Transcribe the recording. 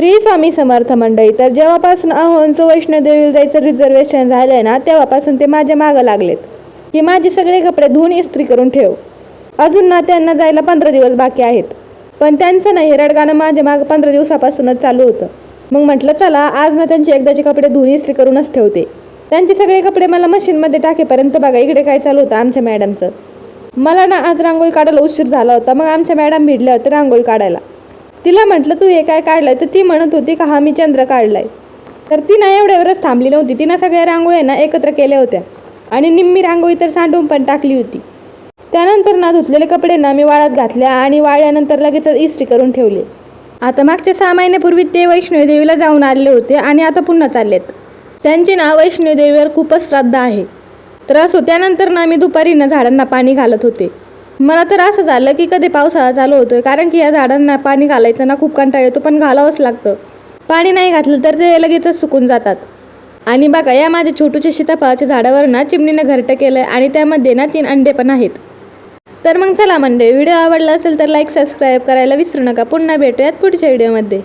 श्री स्वामी समर्थ मंडळी. तर जेव्हापासून अहोंचं वैष्णोदेवीला जायचं रिझर्वेशन झालंय ना, तेव्हापासून ते माझ्या मागं लागलेत की माझे सगळे कपडे धुवून इस्त्री करून ठेव. अजून ना त्यांना जायला 15 दिवस बाकी आहेत, पण त्यांचं नाही रडगाणं माझ्या मागं 15 दिवसापासूनच चालू होतं. मग म्हटलं चला आज ना त्यांचे एकदाचे कपडे धुवून इस्त्री करूनच ठेवते. त्यांचे सगळे कपडे मला मशीनमध्ये टाकेपर्यंत बघा इकडे काय चालू होतं आमच्या मॅडमचं. मला ना आज रांगोळी काढायला उशीर झाला होता. मग आमच्या मॅडम भिडल्या होत्या रांगोळी काढायला. तिला म्हटलं तू हे काय काढलंय, तर ती म्हणत होती का हा मी चंद्र काढलाय. तर ती ना एवढ्यावरच थांबली नव्हती, तिनं सगळ्या रांगोळ्या ना एकत्र केल्या होत्या आणि निम्मी रांगोळी तर सांडून पण टाकली होती. त्यानंतर ना धुतलेले कपडे ना मी वाळत घातल्या आणि वाळल्यानंतर लगेच इस्त्री करून ठेवले. आता मागच्या 6 महिन्यापूर्वी ते वैष्णोदेवीला जाऊन आले होते आणि आता पुन्हा चाललेत. त्यांची ना वैष्णोदेवीवर खूपच श्रद्धा आहे. तर असो त्यानंतर ना मी दुपारी ना झाडांना पाणी घालत होते. मला तर असं झालं की कधी पावसाळा चालू होतोय, कारण की या झाडांना पाणी घालायचं ना खूप कंटाळा येतो, पण घालावंच लागतं. पाणी नाही घातलं तर ते लगेचच सुकून जातात. आणि बघा या माझ्या छोटूच्या सीताफळाच्या झाडावर ना चिमणीनं घरटं केलंय आणि त्यामध्ये ना 3 अंडे पण आहेत. तर मग चला मंडळी, व्हिडिओ आवडला असेल तर लाईक सबस्क्राईब करायला विसरू नका. पुन्हा भेटूयात पुढच्या व्हिडिओमध्ये.